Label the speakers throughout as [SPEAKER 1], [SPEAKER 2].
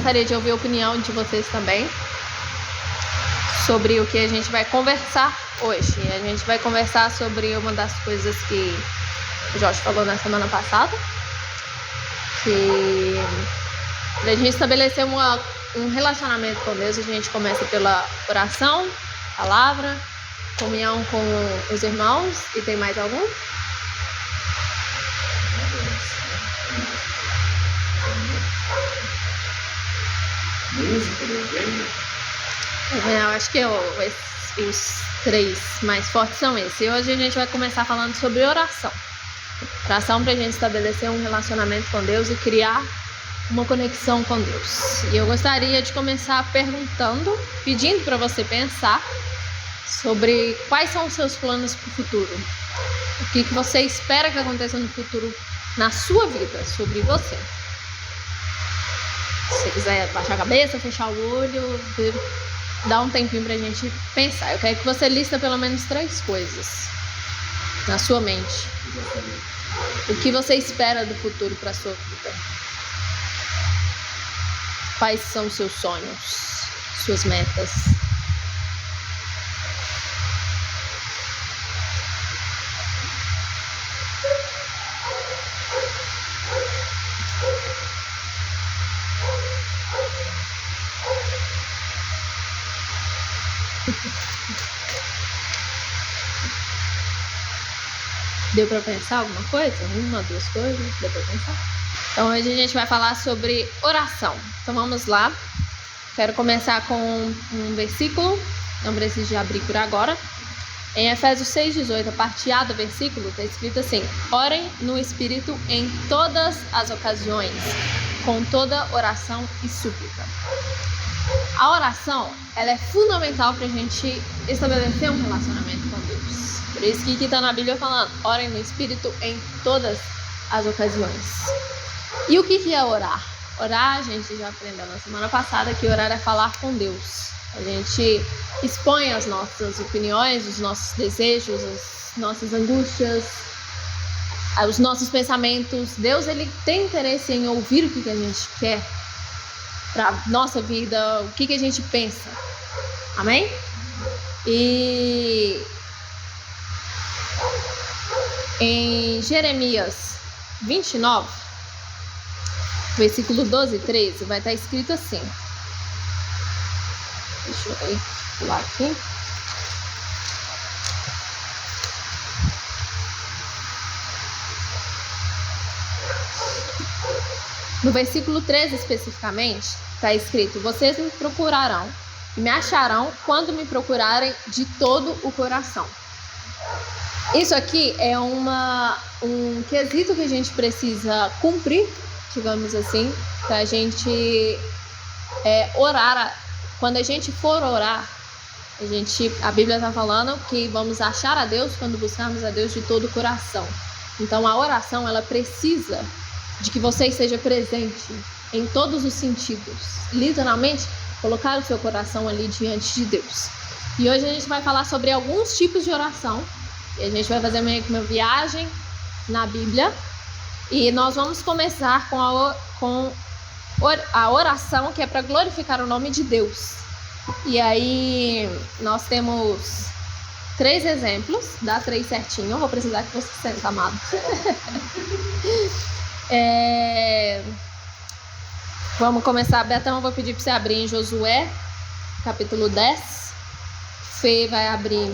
[SPEAKER 1] gostaria de ouvir a opinião de vocês também sobre o que a gente vai conversar hoje. A gente vai conversar sobre uma das coisas que o Jorge falou na semana passada, que para a gente estabelecer um relacionamento com Deus, a gente começa pela oração, palavra, comunhão com os irmãos. E tem mais algum?
[SPEAKER 2] Música, desenho.
[SPEAKER 1] Eu acho que os três mais fortes são esses. E hoje a gente vai começar falando sobre oração. Oração para a gente estabelecer um relacionamento com Deus e criar uma conexão com Deus. E eu gostaria de começar pedindo para você pensar sobre quais são os seus planos para o futuro. O que você espera que aconteça no futuro na sua vida, sobre você. Se você quiser baixar a cabeça, fechar o olho, dá um tempinho pra gente pensar. Eu quero que você lista pelo menos 3 coisas na sua mente. O que você espera do futuro para sua vida? Quais são os seus sonhos, suas metas? Deu pra pensar alguma coisa? 1, 2 coisas? Deu pra pensar? Então hoje a gente vai falar sobre oração. Então vamos lá. Quero começar com um versículo. Não preciso de abrir por agora. Em Efésios 6:18, a parte A do versículo, está escrito assim: orem no Espírito em todas as ocasiões, com toda oração e súplica. A oração, ela é fundamental para a gente estabelecer um relacionamento com Deus. Por isso que aqui está na Bíblia falando, orem no Espírito em todas as ocasiões. E o que é orar? Orar, a gente já aprendeu na semana passada que orar é falar com Deus. A gente expõe as nossas opiniões, os nossos desejos, as nossas angústias, os nossos pensamentos. Deus, ele tem interesse em ouvir o que a gente quer para nossa vida, o que a gente pensa. Amém? E em Jeremias 29, versículo 12 e 13, vai estar escrito assim. Deixa eu pular aqui. No versículo 13 especificamente, está escrito: vocês me procurarão e me acharão quando me procurarem de todo o coração. Isso aqui é um quesito que a gente precisa cumprir, digamos assim, para a gente orar. Quando a gente for orar, a Bíblia está falando que vamos achar a Deus quando buscarmos a Deus de todo o coração. Então a oração, ela precisa de que você esteja presente em todos os sentidos. Literalmente, colocar o seu coração ali diante de Deus. E hoje a gente vai falar sobre alguns tipos de oração. E a gente vai fazer meio que uma viagem na Bíblia. E nós vamos começar com a oração que é para glorificar o nome de Deus. E aí nós temos 3 exemplos. Dá 3 certinho. Eu vou precisar que você sente, amado. Vamos começar, Betão, eu vou pedir para você abrir em Josué, capítulo 10. Fê vai abrir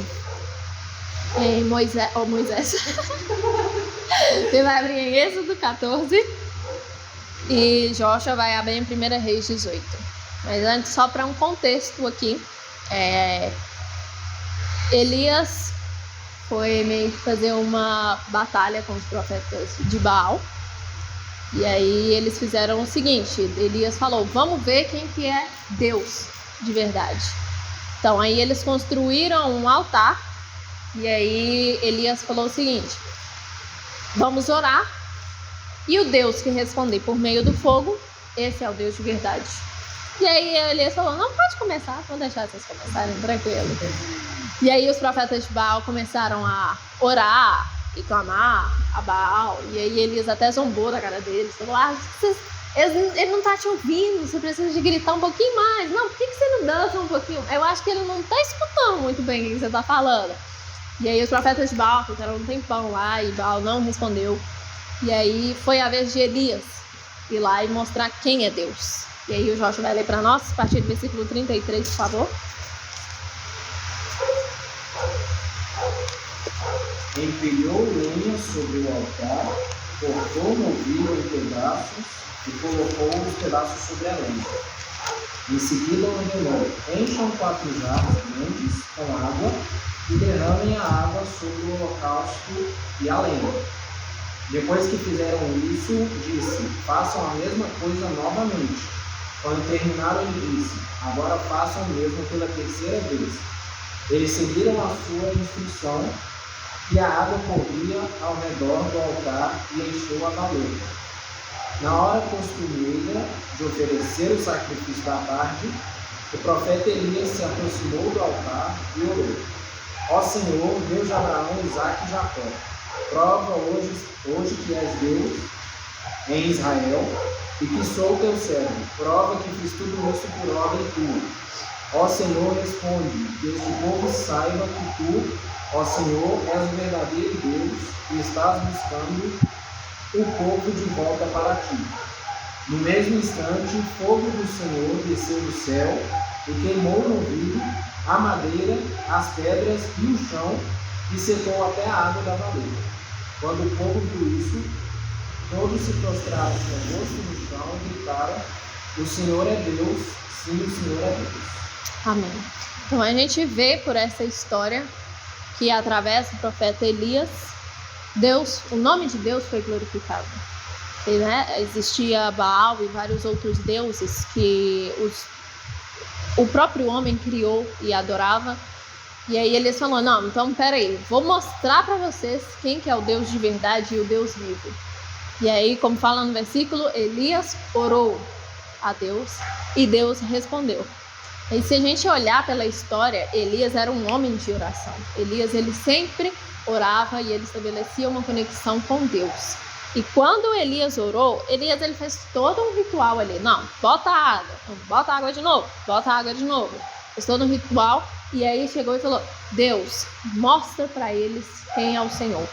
[SPEAKER 1] em Moisés. Fê vai abrir em Êxodo 14. E Joshua vai abrir em 1 Reis 18. Mas antes, só para um contexto aqui, Elias foi meio que fazer uma batalha com os profetas de Baal. E aí eles fizeram o seguinte: Elias falou, vamos ver quem que é Deus de verdade. Então aí eles construíram um altar. E aí Elias falou o seguinte: vamos orar, e o Deus que responder por meio do fogo, esse é o Deus de verdade. E aí Elias falou, não, pode começar, vou deixar vocês começarem, tranquilo. E aí os profetas de Baal começaram a orar e clamar a Baal. E aí Elias até zombou da cara deles, falou, Ele não tá te ouvindo, você precisa de gritar um pouquinho mais. Não, por que você não dança um pouquinho? Eu acho que ele não tá escutando muito bem o que você tá falando. E aí os profetas de Baal ficaram um tempão lá e Baal não respondeu. E aí foi a vez de Elias ir lá e mostrar quem é Deus. E aí o Jorge vai ler para nós, a partir do versículo 33, por favor.
[SPEAKER 2] Empilhou lenha sobre o altar, cortou o novilho em pedaços e colocou os pedaços sobre a lenha. Em seguida ordenou: encham 4 jarros grandes com água e derramem a água sobre o holocausto e a lenha. Depois que fizeram isso, disse: façam a mesma coisa novamente. Quando terminaram, ele disse: agora façam o mesmo pela 3ª vez. Eles seguiram a sua instrução e a água corria ao redor do altar e encheu a valeta. Na hora costumeira de oferecer o sacrifício da tarde, o profeta Elias se aproximou do altar e orou: ó Senhor, Deus de Abraão, Isaque e Jacó, prova hoje que és Deus em Israel e que sou teu servo. Prova que fiz tudo isso por ordem tua. Ó Senhor, responde, que este povo saiba que tu, ó Senhor, és o verdadeiro Deus e estás buscando o povo de volta para ti. No mesmo instante, o fogo do Senhor desceu do céu e queimou o novilho, a madeira, as pedras e o chão e secou até a água da valeta. Quando o povo viu isso, todos se prostraram com o rosto no chão e gritaram: o Senhor é Deus, sim, o Senhor é Deus.
[SPEAKER 1] Amém. Então a gente vê por essa história que através do profeta Elias, o nome de Deus foi glorificado. E, existia Baal e vários outros deuses que o próprio homem criou e adorava. E aí eles falaram: não, então peraí, vou mostrar para vocês quem que é o Deus de verdade e o Deus vivo. E aí, como fala no versículo, Elias orou a Deus e Deus respondeu. E se a gente olhar pela história, Elias era um homem de oração. Elias, ele sempre orava e ele estabelecia uma conexão com Deus. E quando Elias orou, Elias ele fez todo um ritual ali. Não, bota água de novo, bota água de novo. Fez todo um ritual e aí chegou e falou: Deus, mostra para eles quem é o Senhor.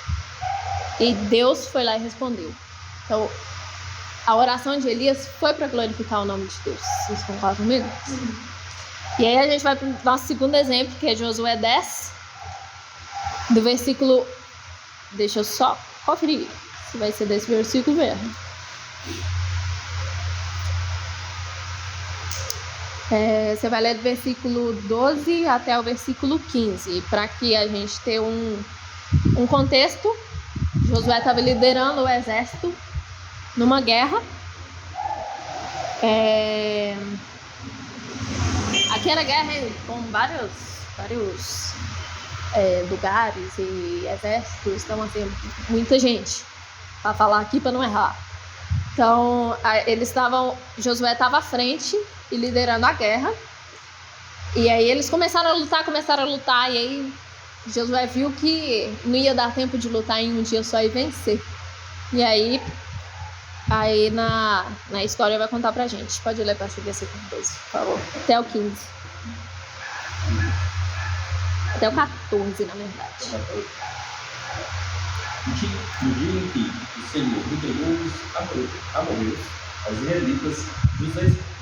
[SPEAKER 1] E Deus foi lá e respondeu. Então, a oração de Elias foi para glorificar o nome de Deus. Vocês concordam comigo? E aí a gente vai para o nosso segundo exemplo, que é Josué 10, do versículo... Deixa eu só conferir se vai ser desse versículo mesmo. Você vai ler do versículo 12 até o versículo 15, para que a gente tenha um contexto. Josué estava liderando o exército numa guerra. Aqui era guerra com vários lugares e exércitos, então assim, muita gente, para falar aqui para não errar. Então, Josué estava à frente e liderando a guerra. E aí eles começaram a lutar, e aí Josué viu que não ia dar tempo de lutar em um dia só e vencer. E aí na história vai contar pra gente. Pode ler a partir do versículo 12, por favor. Até o 15. Até o 14, na verdade.
[SPEAKER 3] No dia em que o Senhor entregou os amorreus aos israelitas,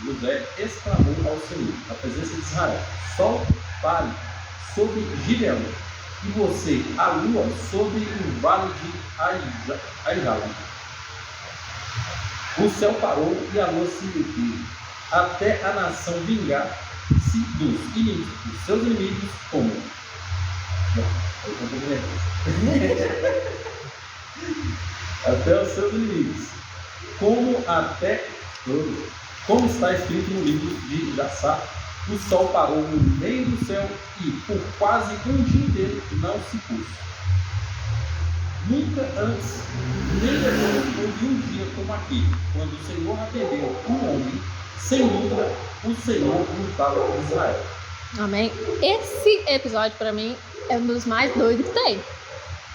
[SPEAKER 3] Josué exclamou ao Senhor, na presença de Israel: sol, pare sobre Gibeão, e você, a lua, sobre o vale de Aijala. O céu parou e a lua se deteve, até a nação vingar-se dos seus inimigos, até os seus inimigos, como está escrito no livro de Jassá. O sol parou no meio do céu e por quase um dia inteiro não se pôs. Nunca antes, nem depois houve um dia como aquele, quando o Senhor atendeu um homem. Sem dúvida, o Senhor lutava por Israel.
[SPEAKER 1] Amém. Esse episódio, para mim, é um dos mais doidos que tem.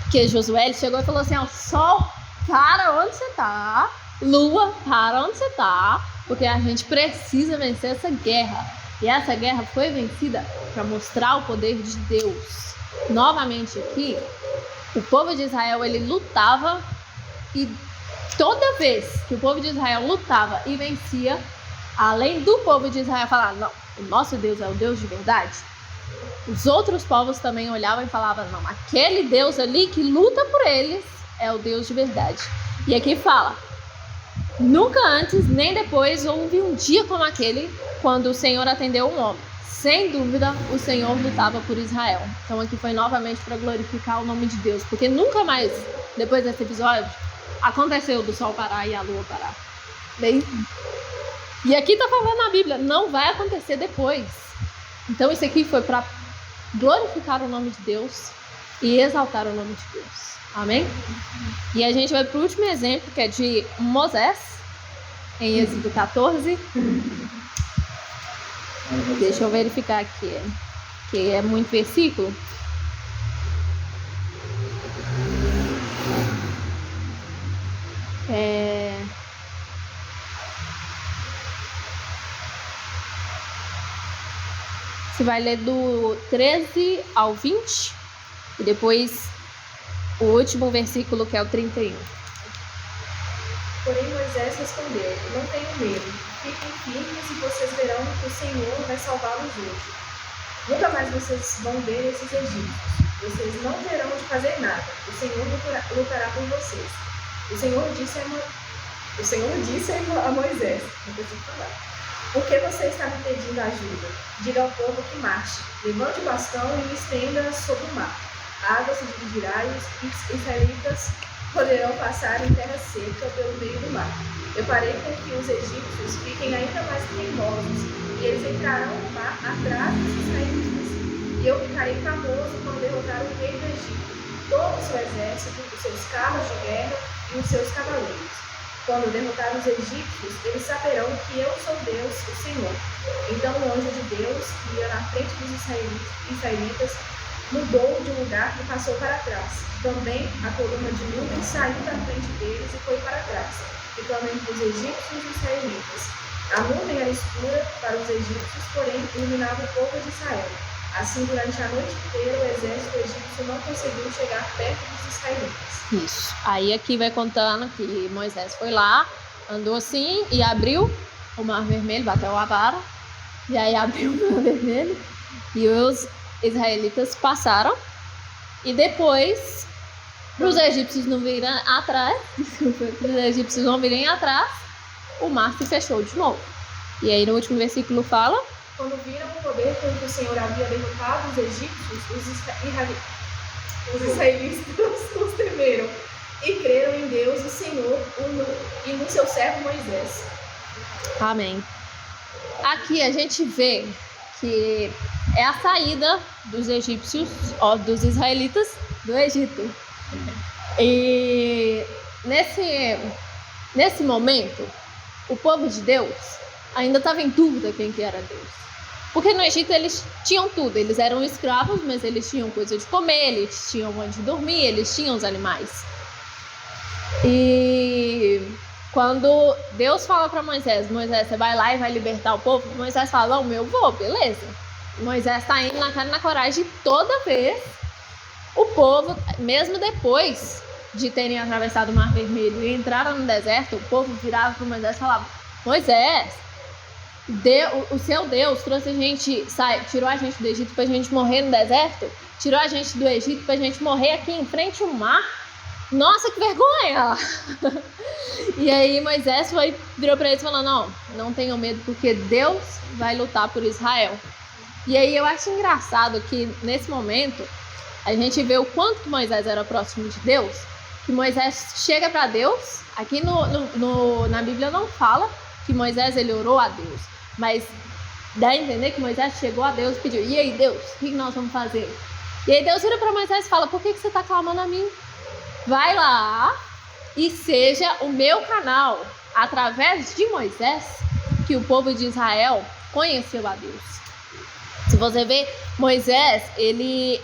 [SPEAKER 1] Porque Josué chegou e falou assim: ó, sol, para onde você tá, Lua, para onde você tá, porque a gente precisa vencer essa guerra. E essa guerra foi vencida para mostrar o poder de Deus. Novamente aqui, o povo de Israel, ele lutava, e toda vez que o povo de Israel lutava e vencia, além do povo de Israel falar, não, o nosso Deus é o Deus de verdade, os outros povos também olhavam e falavam, não, aquele Deus ali que luta por eles é o Deus de verdade. E aqui fala, nunca antes nem depois houve um dia como aquele quando o Senhor atendeu um homem. Sem dúvida, o Senhor lutava por Israel. Então aqui foi novamente para glorificar o nome de Deus, porque nunca mais, depois desse episódio, aconteceu do sol parar e a lua parar. E aqui está falando na Bíblia, não vai acontecer depois. Então isso aqui foi para glorificar o nome de Deus e exaltar o nome de Deus. Amém? E a gente vai para o último exemplo, que é de Moisés, em Êxodo 14. Deixa eu verificar aqui, que é muito versículo. Você vai ler do 13 ao 20 e depois o último versículo, que é o 31.
[SPEAKER 4] Porém Moisés respondeu, não tenham medo, fiquem firmes e vocês verão que o Senhor vai salvá-los hoje. Nunca mais vocês vão ver esses egípcios. Vocês não terão de fazer nada. O Senhor lutará por vocês. O Senhor disse a Moisés, não preciso falar. Por que você está me pedindo ajuda? Diga ao povo que marche. Levante o bastão e o estenda sobre o mar. A água se dividirá e os israelitas poderão passar em terra seca pelo meio do mar. Eu farei com que os egípcios fiquem ainda mais teimosos, e eles entrarão no mar atrás dos israelitas. E eu ficarei famoso quando derrotar o rei do Egito, todo o seu exército, os seus carros de guerra e os seus cavaleiros. Quando derrotar os egípcios, eles saberão que eu sou Deus, o Senhor. Então o anjo de Deus, que ia na frente dos israelitas, mudou de lugar e passou para trás. Também a coluna de nuvem saiu da frente deles e foi para trás, ficando entre os egípcios e os israelitas. A nuvem era escura para os egípcios, porém iluminava o povo de Israel. Assim, durante a noite inteira, o exército egípcio não conseguiu chegar perto dos israelitas.
[SPEAKER 1] Isso. Aí aqui vai contando que Moisés foi lá, andou assim e abriu o Mar Vermelho, bateu a vara, e aí abriu o Mar Vermelho e os israelitas passaram, e depois, para os egípcios não virem atrás, o mar se fechou de novo. E aí no último versículo fala:
[SPEAKER 4] quando viram o poder com que o Senhor havia derrotado os egípcios, os israelitas os temeram e creram em Deus, o Senhor, e no seu servo Moisés.
[SPEAKER 1] Amém. Aqui a gente vê que é a saída dos egípcios, dos israelitas do Egito. E nesse momento, o povo de Deus ainda estava em dúvida quem que era Deus. Porque no Egito eles tinham tudo, eles eram escravos, mas eles tinham coisa de comer, eles tinham onde dormir, eles tinham os animais. E quando Deus fala para Moisés, você vai lá e vai libertar o povo, Moisés fala, não, eu vou, beleza. Moisés está indo na cara e na coragem, toda vez o povo, mesmo depois de terem atravessado o Mar Vermelho e entraram no deserto, o povo virava para Moisés e falava, Moisés, o seu Deus trouxe a gente, tirou a gente do Egito para a gente morrer no deserto, tirou a gente do Egito para a gente morrer aqui em frente ao mar. Nossa, que vergonha! E aí Moisés virou para eles falando, não tenham medo, porque Deus vai lutar por Israel. E aí eu acho engraçado que nesse momento a gente vê o quanto que Moisés era próximo de Deus, que Moisés chega para Deus, aqui na Bíblia não fala que Moisés ele orou a Deus, mas dá a entender que Moisés chegou a Deus e pediu, e aí Deus, o que nós vamos fazer? E aí Deus vira para Moisés e fala, por que você está clamando a mim? Vai lá e seja o meu canal, através de Moisés, que o povo de Israel conheceu a Deus. Se você ver, Moisés, ele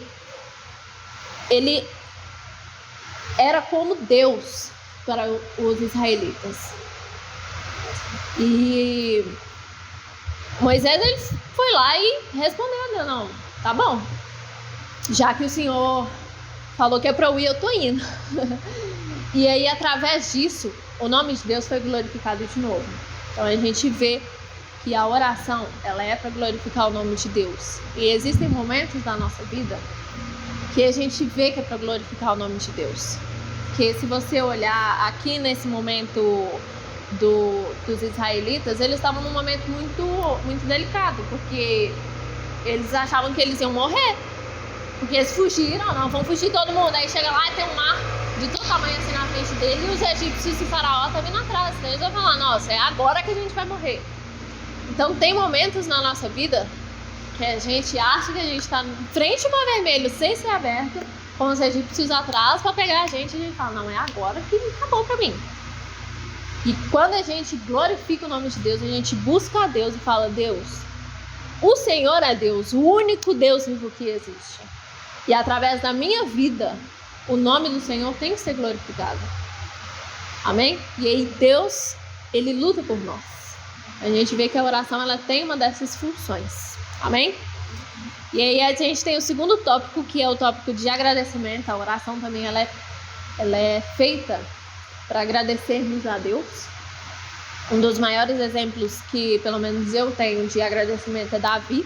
[SPEAKER 1] era como Deus. para os israelitas. E Moisés ele foi lá e respondeu: não, tá bom, já que o Senhor falou que é para eu ir, eu tô indo. E aí, através disso, o nome de Deus foi glorificado de novo. Então a gente vê que a oração, ela é para glorificar o nome de Deus. E existem momentos da nossa vida que a gente vê que é para glorificar o nome de Deus. Que se você olhar aqui nesse momento dos israelitas, eles estavam num momento muito delicado, porque eles achavam que eles iam morrer. Porque eles fugiram, não, vão fugir todo mundo. Aí chega lá e tem um mar de todo tamanho assim na frente dele, e os egípcios e o faraó estão vindo atrás. Então eles vão falar: nossa, é agora que a gente vai morrer. Então tem momentos na nossa vida que a gente acha que a gente está frente ao mar vermelho sem ser aberto, com os egípcios atrás para pegar a gente fala: não, é agora que acabou para mim. E quando a gente glorifica o nome de Deus, a gente busca a Deus e fala: Deus, o Senhor é Deus, o único Deus vivo que existe. E através da minha vida, o nome do Senhor tem que ser glorificado. Amém? E aí Deus, Ele luta por nós. A gente vê que a oração, ela tem uma dessas funções. Amém? E aí a gente tem o segundo tópico, que é o tópico de agradecimento. A oração também, ela é feita para agradecermos a Deus. Um dos maiores exemplos que, pelo menos eu tenho, de agradecimento é Davi.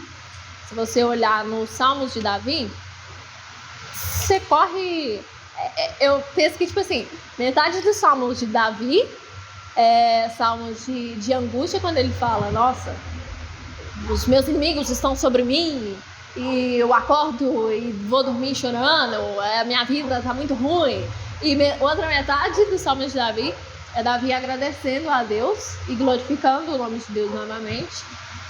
[SPEAKER 1] Se você olhar nos Salmos de Davi, você corre... Eu penso que, tipo assim, metade dos Salmos de Davi é salmos de angústia, quando ele fala: nossa, os meus inimigos estão sobre mim, e eu acordo e vou dormir chorando, a minha vida está muito ruim. E outra metade dos Salmos de Davi é Davi agradecendo a Deus e glorificando o nome de Deus novamente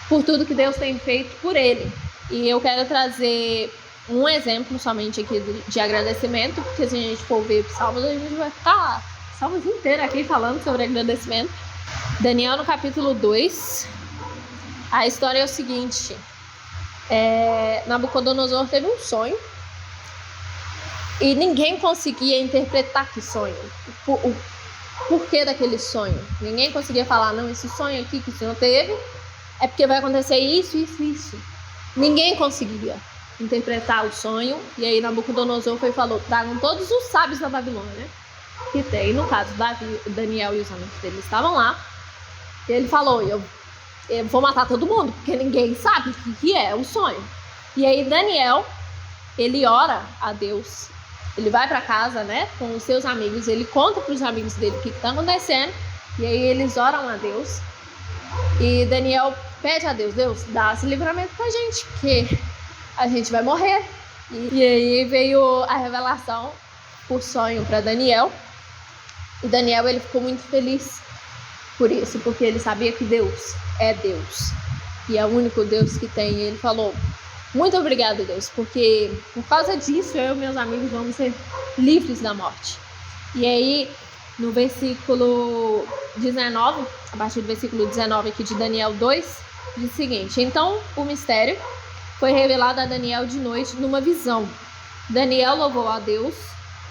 [SPEAKER 1] por tudo que Deus tem feito por ele. E eu quero trazer um exemplo somente aqui de agradecimento, porque se a gente for ver Salmos, a gente vai ficar Salmos inteiro aqui falando sobre agradecimento. Daniel, no capítulo 2, a história é o seguinte: Nabucodonosor teve um sonho e ninguém conseguia interpretar que sonho, o porquê daquele sonho. Ninguém conseguia falar: não, esse sonho aqui que o Senhor teve é porque vai acontecer isso, isso, isso. Ninguém conseguia interpretar o sonho. E aí Nabucodonosor foi e falou: tragam todos os sábios da Babilônia que tem. No caso, Daniel e os amigos dele estavam lá. E ele falou: eu vou matar todo mundo, porque ninguém sabe o que é o sonho. E aí Daniel, ele ora a Deus. Ele vai para casa, né, com os seus amigos. Ele conta para os amigos dele o que está acontecendo. E aí eles oram a Deus. E Daniel pede a Deus: Deus, dá esse livramento pra gente, porque a gente vai morrer. E aí veio a revelação por sonho para Daniel. E Daniel, ele ficou muito feliz por isso, porque ele sabia que Deus é Deus e é o único Deus que tem. E ele falou: muito obrigado, Deus, porque por causa disso eu e meus amigos vamos ser livres da morte. E aí, no versículo 19, a partir do versículo 19 aqui de Daniel 2, diz o seguinte: então o mistério foi revelado a Daniel de noite numa visão. Daniel louvou a Deus,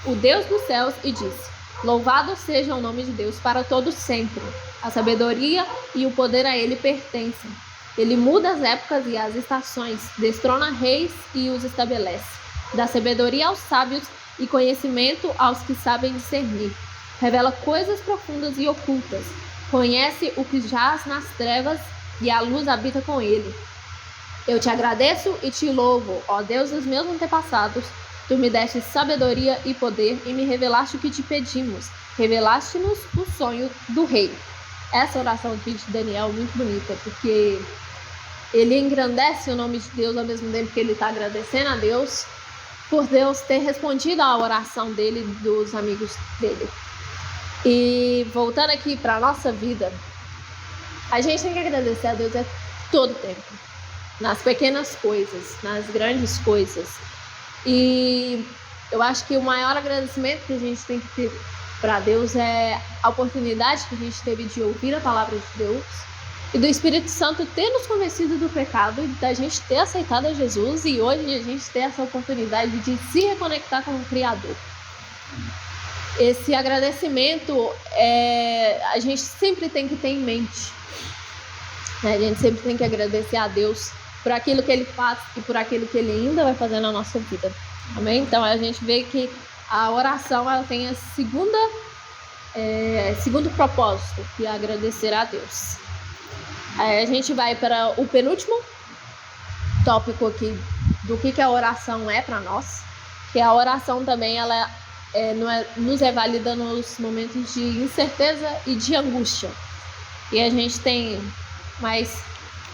[SPEAKER 1] o Deus dos céus, e disse: louvado seja o nome de Deus para todo sempre. A sabedoria e o poder a ele pertencem. Ele muda as épocas e as estações, destrona reis e os estabelece. Dá sabedoria aos sábios e conhecimento aos que sabem discernir. Revela coisas profundas e ocultas. Conhece o que jaz nas trevas e a luz habita com ele. Eu te agradeço e te louvo, ó Deus dos meus antepassados. Tu me deste sabedoria e poder e me revelaste o que te pedimos. Revelaste-nos o sonho do rei. Essa oração aqui de Daniel é muito bonita, porque ele engrandece o nome de Deus ao mesmo tempo que ele está agradecendo a Deus por Deus ter respondido à oração dele e dos amigos dele. E voltando aqui para a nossa vida, a gente tem que agradecer a Deus todo tempo, nas pequenas coisas, nas grandes coisas. E eu acho que o maior agradecimento que a gente tem que ter para Deus é a oportunidade que a gente teve de ouvir a palavra de Deus e do Espírito Santo ter nos convencido do pecado e da gente ter aceitado a Jesus, e hoje a gente ter essa oportunidade de se reconectar com o Criador. esse agradecimento a gente sempre tem que ter em mente, né? A gente sempre tem que agradecer a Deus por aquilo que Ele faz e por aquilo que Ele ainda vai fazer na nossa vida. Amém? Então a gente vê que a oração ela tem a segundo propósito, que é agradecer a Deus. Aí a gente vai para o penúltimo tópico aqui do que a oração é para nós, que a oração também ela nos é válida nos momentos de incerteza e de angústia. E a gente tem mais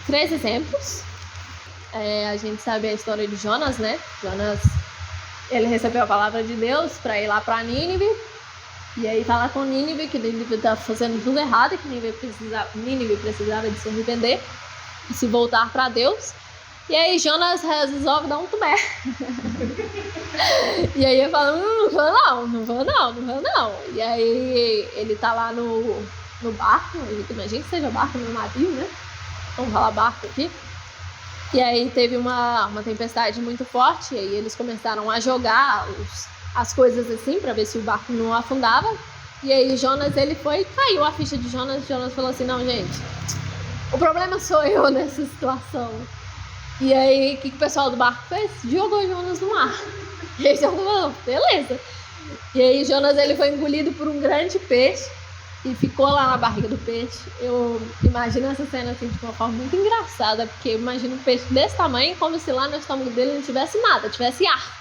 [SPEAKER 1] 3 exemplos. A gente sabe a história de Jonas, né? Jonas, ele recebeu a palavra de Deus para ir lá para Nínive. E aí tá lá com Nínive, que Nínive tá fazendo tudo errado, que Nínive precisava de se arrepender e se voltar para Deus. E aí Jonas resolve dar um tubé. E aí ele fala, não vou. E aí ele tá lá no barco, imagina que seja barco, no navio, né? Vamos falar barco aqui. E aí teve uma tempestade muito forte, e aí eles começaram a jogar as coisas assim, pra ver se o barco não afundava. E aí Jonas, ele caiu a ficha de Jonas falou assim, não, gente, o problema sou eu nessa situação. E aí, o que o pessoal do barco fez? Jogou Jonas no mar. E aí Jonas falou, beleza. E aí Jonas, ele foi engolido por um grande peixe e ficou lá na barriga do peixe. Eu imagino essa cena assim de uma forma muito engraçada, porque eu imagino um peixe desse tamanho, como se lá no estômago dele não tivesse nada, tivesse ar.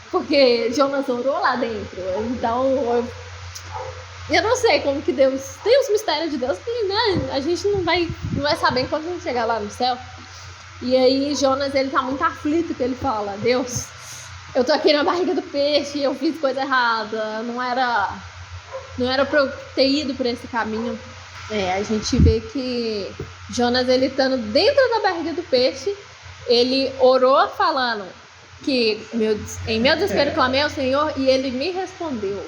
[SPEAKER 1] Porque Jonas orou lá dentro. Então, eu não sei como que Deus... Tem os mistérios de Deus que, né, a gente não vai saber quando a gente chegar lá no céu. E aí Jonas, ele tá muito aflito, que ele fala, Deus, eu tô aqui na barriga do peixe, eu fiz coisa errada, não era pra eu ter ido por esse caminho. A gente vê que Jonas, ele estando dentro da barriga do peixe, ele orou falando que em meu desespero clamei ao Senhor e Ele me respondeu.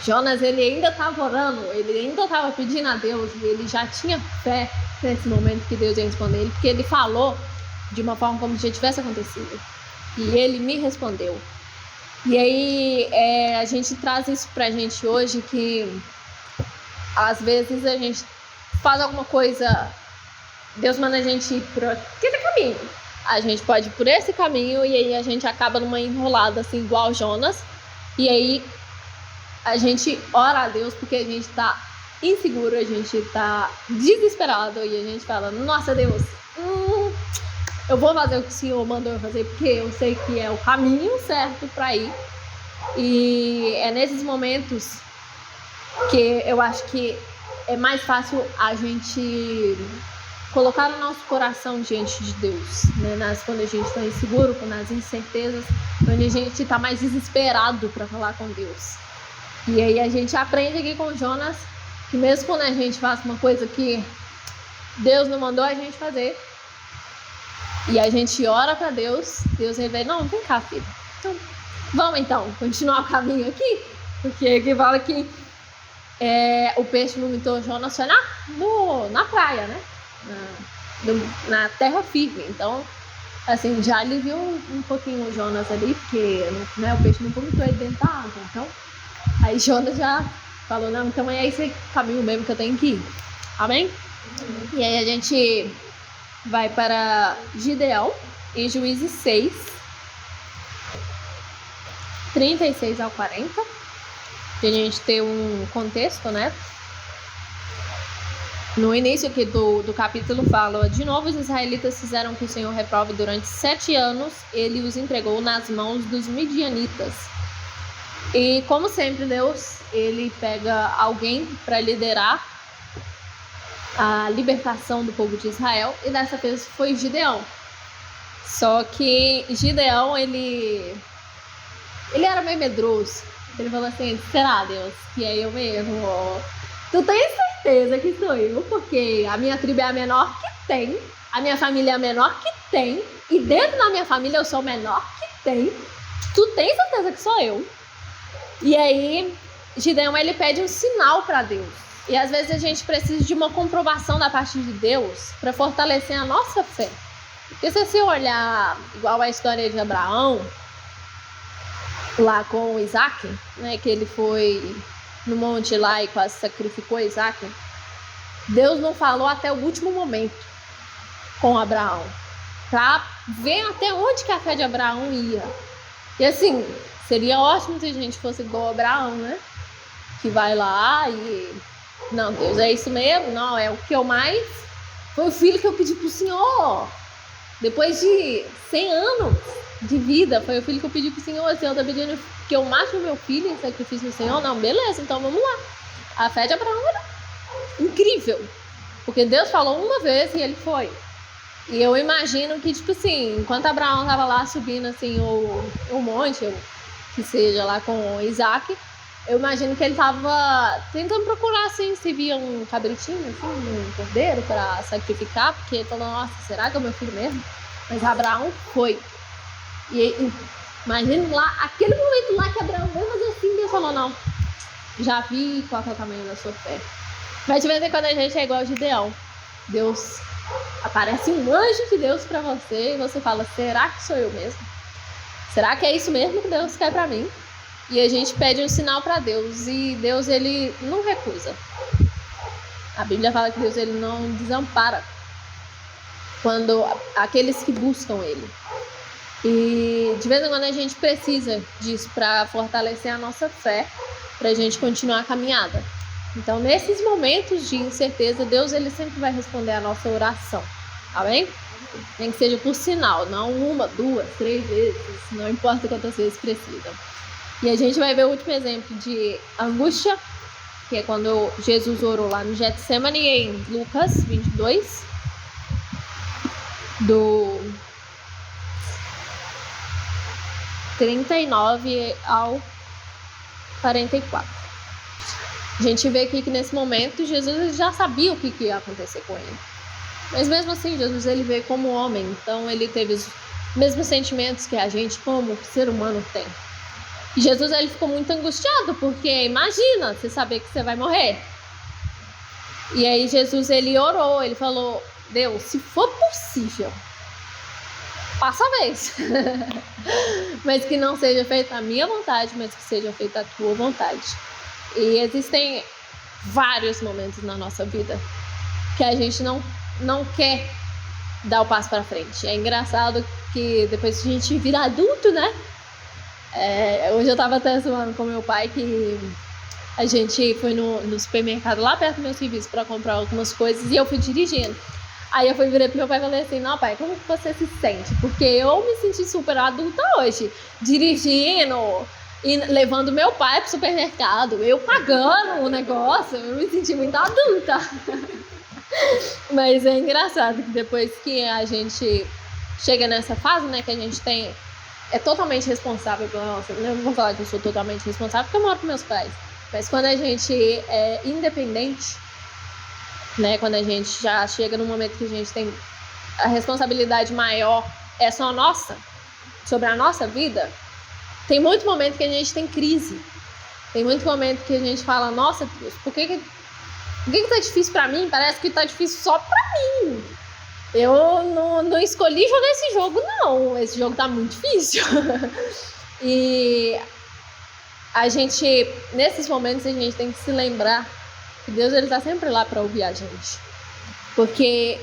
[SPEAKER 1] Jonas, ele ainda estava orando, ele ainda estava pedindo a Deus e ele já tinha fé nesse momento que Deus ia responder ele, porque ele falou de uma forma como se já tivesse acontecido. E Ele me respondeu. E aí a gente traz isso pra gente hoje, que às vezes a gente faz alguma coisa, Deus manda a gente ir por aquele caminho. A gente pode ir por esse caminho e aí a gente acaba numa enrolada assim, igual Jonas. E aí a gente ora a Deus porque a gente tá inseguro, a gente tá desesperado e a gente fala, nossa Deus, eu vou fazer o que o Senhor mandou eu fazer porque eu sei que é o caminho certo para ir. E é nesses momentos que eu acho que é mais fácil a gente colocar o nosso coração diante de Deus, né? Quando a gente está inseguro, com as incertezas, quando a gente está mais desesperado para falar com Deus. E aí a gente aprende aqui com Jonas que mesmo quando a gente faz uma coisa que Deus não mandou a gente fazer, e a gente ora para Deus, Deus revela, não, vem cá, filho. Então, vamos então, continuar o caminho aqui, porque aqui fala que o peixe vomitou Jonas foi na praia, né? Na terra firme. Então, assim, já aliviou um pouquinho o Jonas ali, porque né, o peixe não vomitou ele dentro da água. Então, aí Jonas já falou, não, então é esse caminho mesmo que eu tenho que ir. Amém? E aí a gente vai para Gideão, em Juízes 6, 36 ao 40. Pra gente ter um contexto, né? No início aqui do capítulo fala, de novo os israelitas fizeram que o Senhor reprove durante 7 anos, ele os entregou nas mãos dos midianitas. E como sempre Deus, ele pega alguém para liderar a libertação do povo de Israel, e dessa vez foi Gideão. Só que Gideão, ele era meio medroso. Ele falou assim, será Deus que é eu mesmo? Tu tens certeza que sou eu? Porque a minha tribo é a menor que tem, a minha família é a menor que tem, e dentro da minha família eu sou o menor que tem. Tu tens certeza que sou eu? E aí Gideão, ele pede um sinal para Deus. E às vezes a gente precisa de uma comprovação da parte de Deus para fortalecer a nossa fé. Porque se você olhar igual a história de Abraão, lá com o Isaac, né, que ele foi no monte lá e quase sacrificou Isaac, Deus não falou até o último momento com Abraão, para ver até onde que a fé de Abraão ia. E assim, seria ótimo se a gente fosse igual a Abraão, né? Que vai lá e... Não, Deus, é isso mesmo? Não, é o que eu mais... Foi o filho que eu pedi pro Senhor. Depois de 100 anos de vida, foi o filho que eu pedi pro Senhor. O Senhor tá pedindo que eu mate o meu filho em sacrifício do Senhor? Não, beleza, então vamos lá. A fé de Abraão era incrível. Porque Deus falou uma vez e ele foi. E eu imagino que, tipo assim, enquanto Abraão tava lá subindo, assim, o monte, ou que seja, lá com Isaac, eu imagino que ele tava tentando procurar, assim, se via um cabritinho, assim, um cordeiro pra sacrificar, porque ele falou, nossa, será que é o meu filho mesmo? Mas Abraão foi. E imagina lá, aquele momento lá que Abraão veio fazer assim, Deus falou, não, já vi qual é o tamanho da sua fé. Mas de vez em quando a gente é igual a Gideão. Deus... Aparece um anjo de Deus pra você e você fala, será que sou eu mesmo? Será que é isso mesmo que Deus quer pra mim? E a gente pede um sinal pra Deus e Deus, ele não recusa. A Bíblia fala que Deus, ele não desampara quando aqueles que buscam ele. E de vez em quando a gente precisa disso pra fortalecer a nossa fé, pra gente continuar a caminhada. Então, nesses momentos de incerteza, Deus, ele sempre vai responder a nossa oração, tá bem? Nem que seja por sinal, não 1, 2, 3 vezes, não importa quantas vezes precisa. E a gente vai ver o último exemplo de angústia, que é quando Jesus orou lá no Getsemane, em Lucas 22, do 39 ao 44. A gente vê aqui que nesse momento Jesus já sabia o que ia acontecer com ele. Mas mesmo assim, Jesus, ele veio como homem, então ele teve os mesmos sentimentos que a gente como ser humano tem. E Jesus, ele ficou muito angustiado, porque imagina, você saber que você vai morrer. E aí Jesus, ele orou, ele falou, Deus, se for possível, passa a vez. Mas que não seja feita a minha vontade, mas que seja feita a tua vontade. E existem vários momentos na nossa vida que a gente não quer dar o passo para frente. É engraçado que depois que a gente vira adulto, né? Hoje eu tava até zoando com meu pai que a gente foi no supermercado lá perto do meu serviço para comprar algumas coisas e eu fui dirigindo. Aí eu virei pro meu pai e falei assim, não, pai, como que você se sente? Porque eu me senti super adulta hoje, dirigindo e levando meu pai pro supermercado, eu pagando o negócio, eu me senti muito adulta. Mas é engraçado que depois que a gente chega nessa fase, né, que a gente é totalmente responsável pela nossa... Eu não vou falar que eu sou totalmente responsável porque eu moro com meus pais, mas quando a gente é independente, né, quando a gente já chega no momento que a gente tem a responsabilidade maior, é só nossa, sobre a nossa vida, tem muito momento que a gente tem crise. Tem muito momento que a gente fala, nossa Deus, por que tá difícil pra mim? Parece que tá difícil só pra mim. Eu não escolhi jogar esse jogo, não. Esse jogo tá muito difícil. E a gente, nesses momentos, a gente tem que se lembrar que Deus, ele tá sempre lá pra ouvir a gente. Porque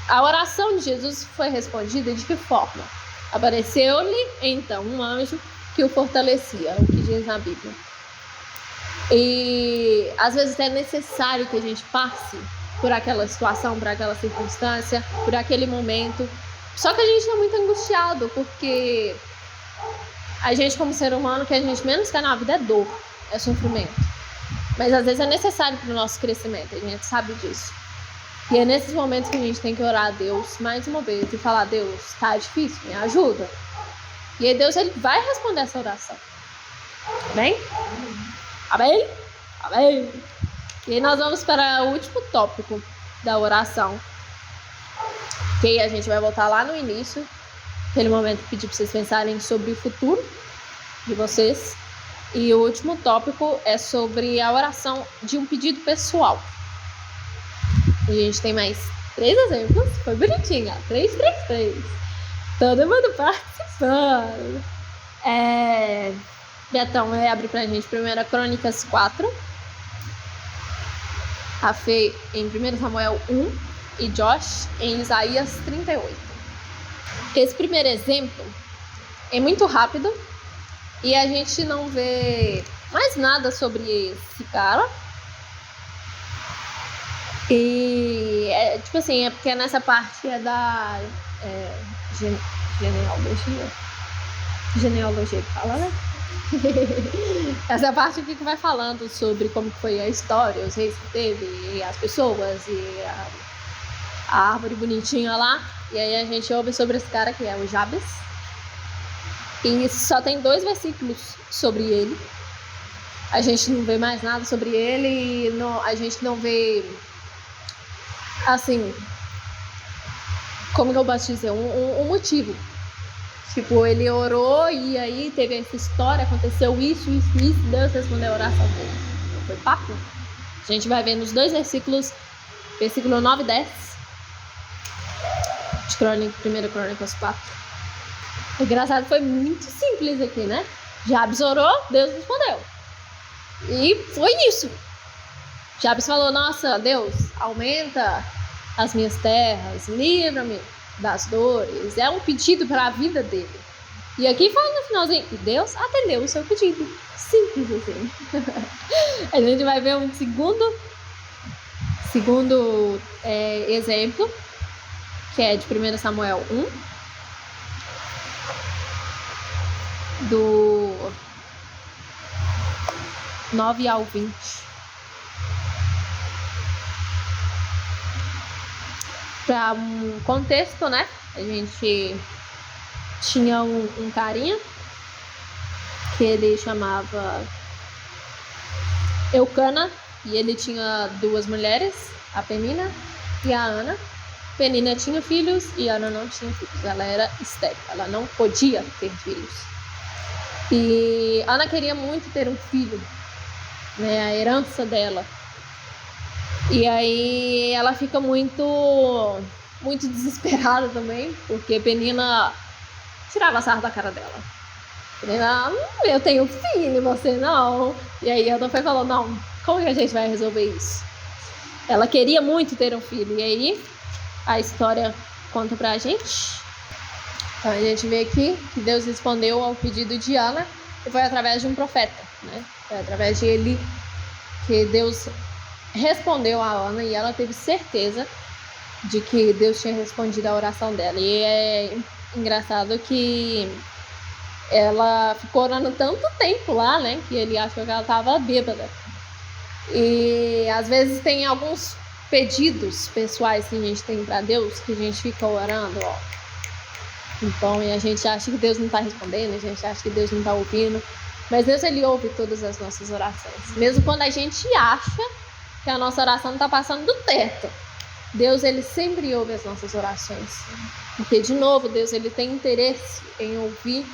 [SPEAKER 1] a oração de Jesus foi respondida de que forma? Apareceu-lhe, então, um anjo que o fortalecia, o que diz na Bíblia. E às vezes é necessário que a gente passe por aquela situação, por aquela circunstância, por aquele momento. Só que a gente está muito angustiado, porque a gente, como ser humano, o que a gente menos quer na vida é dor, é sofrimento. Mas às vezes é necessário para o nosso crescimento, a gente sabe disso. E é nesses momentos que a gente tem que orar a Deus mais uma vez e falar, Deus, tá difícil, me ajuda. E aí Deus, ele vai responder essa oração. Amém? Amém? Amém? E aí nós vamos para o último tópico da oração. Que aí a gente vai voltar lá no início. Aquele momento que pedi para vocês pensarem sobre o futuro de vocês. E o último tópico é sobre a oração de um pedido pessoal. A gente tem mais 3 exemplos. Foi bonitinho, ó. 3, 3, 3. Todo mundo participando. Betão vai abrir pra gente 1 Crônicas 4. A Fê em 1 Samuel 1 e Josh em Isaías 38. Esse primeiro exemplo é muito rápido e a gente não vê mais nada sobre esse cara. E tipo assim, é porque nessa parte é da genealogia que fala, né? Essa parte aqui que vai falando sobre como foi a história, os reis que teve, e as pessoas, e a árvore bonitinha lá. E aí a gente ouve sobre esse cara que é o Jabes. E só tem 2 versículos sobre ele. A gente não vê mais nada sobre ele e a gente não vê, assim, como que eu posso dizer, um motivo. Tipo, ele orou e aí teve essa história, aconteceu isso, Deus respondeu a oração dele. Então foi papo. A gente vai ver nos 2 versículos, versículo 9 e 10, de 1 Crônicas 4. O engraçado foi muito simples aqui, né? Jabes orou, Deus respondeu. E foi isso. Jabes falou, nossa, Deus, aumenta as minhas terras, livra-me das dores. É um pedido para a vida dele. E aqui fala no finalzinho, e Deus atendeu o seu pedido. Simples assim. A gente vai ver um segundo exemplo, que é de 1 Samuel 1, do 9 ao 20. Para um contexto, né? A gente tinha um carinha que ele chamava Eucana e ele tinha 2 mulheres, a Penina e a Ana. Penina tinha filhos e Ana não tinha filhos. Ela era estéril, ela não podia ter filhos. E Ana queria muito ter um filho, né? A herança dela. E aí ela fica muito desesperada também, porque Penina tirava sarro da cara dela. Penina, eu tenho filho, você não. E aí Ana foi falou, não, como que a gente vai resolver isso? Ela queria muito ter um filho, e aí a história conta pra gente. Então a gente vê aqui que Deus respondeu ao pedido de Ana, e foi através de um profeta, né? Foi através de Eli que Deus respondeu a Ana e ela teve certeza de que Deus tinha respondido a oração dela. E é engraçado que ela ficou orando tanto tempo lá, né, que ele achou que ela estava bêbada. E às vezes tem alguns pedidos pessoais que a gente tem para Deus que a gente fica orando, ó. Então, e a gente acha que Deus não está respondendo, a gente acha que Deus não está ouvindo, mas Deus, ele ouve todas as nossas orações, mesmo quando a gente acha que a nossa oração está passando do teto. Deus, ele sempre ouve as nossas orações, porque, de novo, Deus, ele tem interesse em ouvir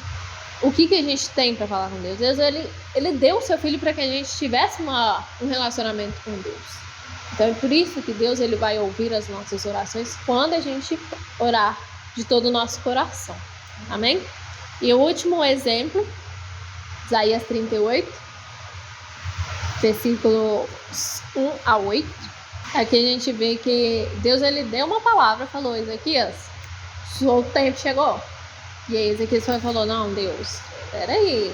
[SPEAKER 1] o que a gente tem para falar com Deus. Deus, ele deu o seu filho para que a gente tivesse um relacionamento com Deus. Então, é por isso que Deus, ele vai ouvir as nossas orações quando a gente orar de todo o nosso coração. Amém? E o último exemplo, Isaías 38, versículos 1 a 8. Aqui a gente vê que Deus, ele deu uma palavra, falou, Ezequias, o tempo chegou. E aí Ezequias falou, não, Deus, peraí,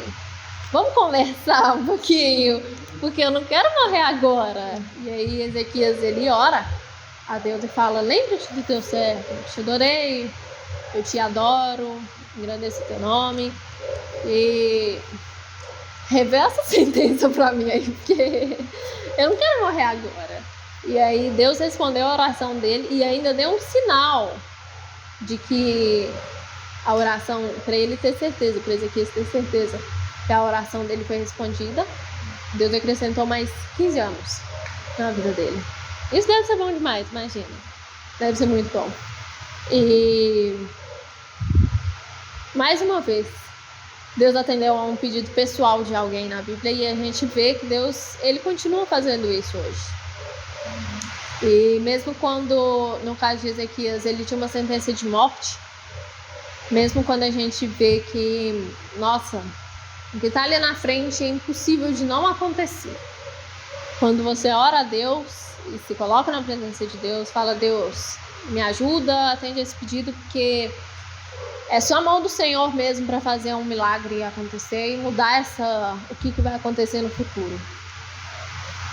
[SPEAKER 1] vamos conversar um pouquinho, porque eu não quero morrer agora. E aí Ezequias, ele ora a Deus e fala, lembra-te do teu servo, eu te adorei, eu te adoro, engrandeço teu nome, e revela essa sentença pra mim aí, porque eu não quero morrer agora. E aí Deus respondeu a oração dele e ainda deu um sinal de que a oração, para ele ter certeza, para Ezequias ter certeza que a oração dele foi respondida. Deus acrescentou mais 15 anos na vida dele. Isso deve ser bom demais, imagina. Deve ser muito bom. E mais uma vez, Deus atendeu a um pedido pessoal de alguém na Bíblia e a gente vê que Deus, ele continua fazendo isso hoje. E mesmo quando, no caso de Ezequias, ele tinha uma sentença de morte, Mesmo quando a gente vê que, nossa, o que está ali na frente é impossível de não acontecer. Quando você ora a Deus e se coloca na presença de Deus, fala: Deus, me ajuda, atende esse pedido, porque é só a mão do Senhor mesmo para fazer um milagre acontecer e mudar o que vai acontecer no futuro.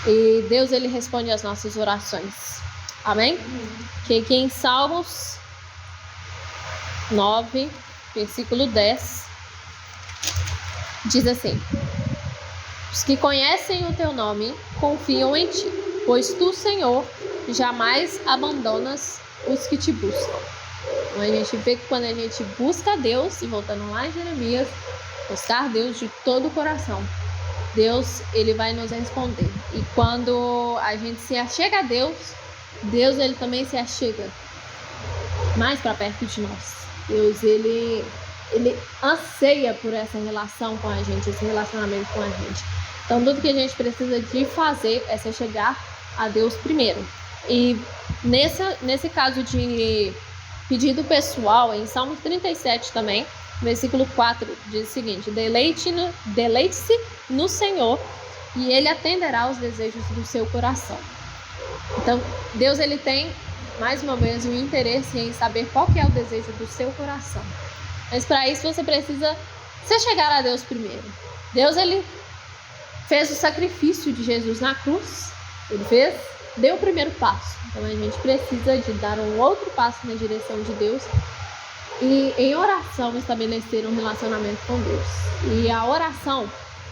[SPEAKER 1] E Deus, ele responde às nossas orações. Amém? Que aqui em Salmos 9, versículo 10, diz assim: os que conhecem o teu nome confiam em ti, pois tu, Senhor, jamais abandonas os que te buscam. Então a gente vê que quando a gente busca Deus, e voltando lá em Jeremias, buscar Deus de todo o coração, Deus, ele vai nos responder. E quando a gente se achega a Deus, Deus, ele também se achega mais para perto de nós. Deus, ele anseia por essa relação com a gente, esse relacionamento com a gente. Então, tudo que a gente precisa de fazer é se chegar a Deus primeiro. E nesse caso de pedido pessoal, em Salmos 37 também, versículo 4, diz o seguinte: deleite-se no Senhor e Ele atenderá aos desejos do seu coração. Então, Deus, ele tem, mais uma vez, o interesse em saber qual que é o desejo do seu coração. Mas para isso você precisa se chegar a Deus primeiro. Deus, ele fez o sacrifício de Jesus na cruz. Ele deu o primeiro passo. Então a gente precisa de dar um outro passo na direção de Deus e em oração estabelecer um relacionamento com Deus. E a oração,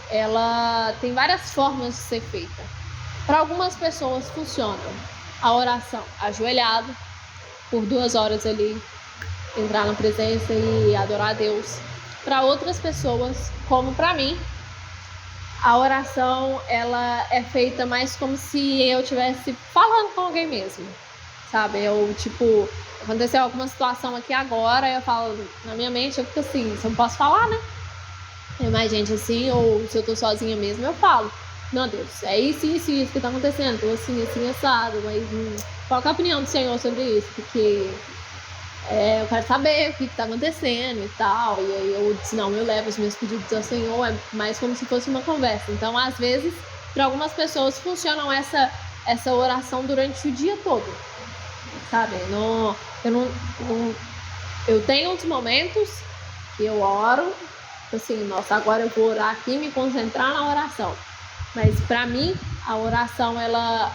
[SPEAKER 1] ela tem várias formas de ser feita. Para algumas pessoas funciona a oração ajoelhado, por 2 horas ali, entrar na presença e adorar a Deus. Para outras pessoas, como para mim, a oração, ela é feita mais como se eu estivesse falando com alguém mesmo, sabe? Aconteceu alguma situação aqui agora, eu falo na minha mente, eu fico assim, se eu não posso falar, né? Tem mais gente assim, ou se eu tô sozinha mesmo, eu falo: não, Deus, é isso que tá acontecendo, tô assim, assado, mas qual que é a opinião do Senhor sobre isso? Porque eu quero saber o que tá acontecendo e tal. E aí eu disse: não, eu levo os meus pedidos ao Senhor, é mais como se fosse uma conversa. Então, às vezes, para algumas pessoas funcionam essa oração durante o dia todo, sabe? Eu tenho uns momentos que eu oro, assim, nossa, agora eu vou orar aqui e me concentrar na oração. Mas para mim, a oração,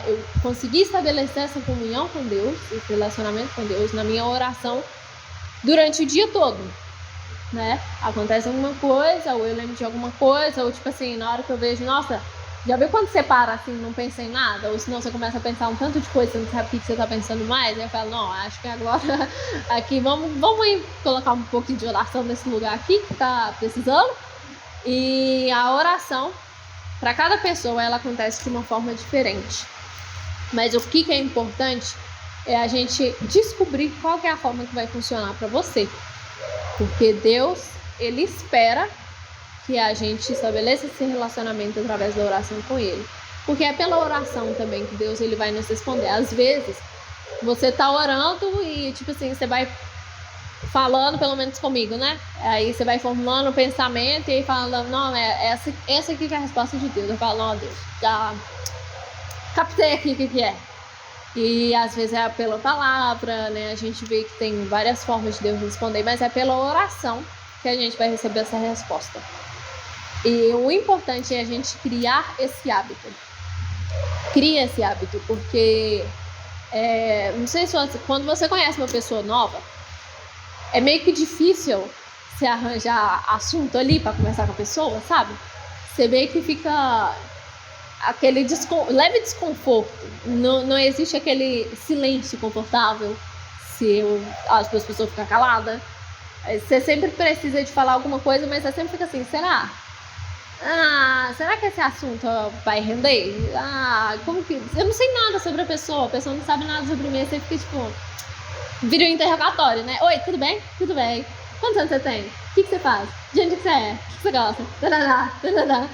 [SPEAKER 1] eu consegui estabelecer essa comunhão com Deus, esse relacionamento com Deus na minha oração durante o dia todo, né? Acontece alguma coisa, ou eu lembro de alguma coisa, ou tipo assim, na hora que eu vejo, nossa, já viu quando você para assim, não pensa em nada? Ou senão você começa a pensar um tanto de coisa, você não sabe o que você tá pensando mais? Aí eu falo: não, acho que agora aqui vamos colocar um pouquinho de oração nesse lugar aqui que tá precisando. E a oração, para cada pessoa, ela acontece de uma forma diferente. Mas o que é importante é a gente descobrir qual que é a forma que vai funcionar para você. Porque Deus, ele espera que a gente estabeleça esse relacionamento através da oração com ele. Porque é pela oração também que Deus, ele vai nos responder. Às vezes, você tá orando e, tipo assim, você vai falando, pelo menos comigo, né? Aí você vai formulando o pensamento e aí falando: não, essa aqui que é a resposta de Deus. Eu falo: não, Deus, já captei aqui o que é. E às vezes é pela palavra, né? A gente vê que tem várias formas de Deus responder, mas é pela oração que a gente vai receber essa resposta. E o importante é a gente criar esse hábito. Cria esse hábito, porque não sei se quando você conhece uma pessoa nova, é meio que difícil você arranjar assunto ali para conversar com a pessoa, sabe? Você meio que fica aquele leve desconforto. Não existe aquele silêncio confortável se as pessoas ficam caladas. Você sempre precisa de falar alguma coisa, mas você sempre fica assim: será que esse assunto vai render? Como que... Eu não sei nada sobre a pessoa não sabe nada sobre mim, você fica tipo... Vira um interrogatório, né? Oi, tudo bem? Tudo bem. Quantos anos você tem? O que você faz? De onde que você é? O que você gosta? Tadadá.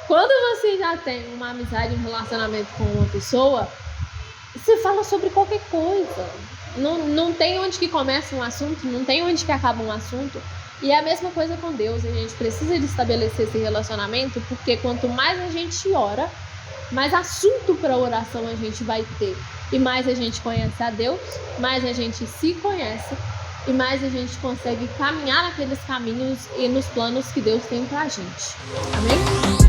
[SPEAKER 1] Quando você já tem uma amizade, um relacionamento com uma pessoa, você fala sobre qualquer coisa. não tem onde que começa um assunto, não tem onde que acaba um assunto. E é a mesma coisa com Deus, a gente precisa de estabelecer esse relacionamento, porque quanto mais a gente ora, mais assunto para oração a gente vai ter. E mais a gente conhece a Deus, mais a gente se conhece, e mais a gente consegue caminhar naqueles caminhos e nos planos que Deus tem pra gente. Amém?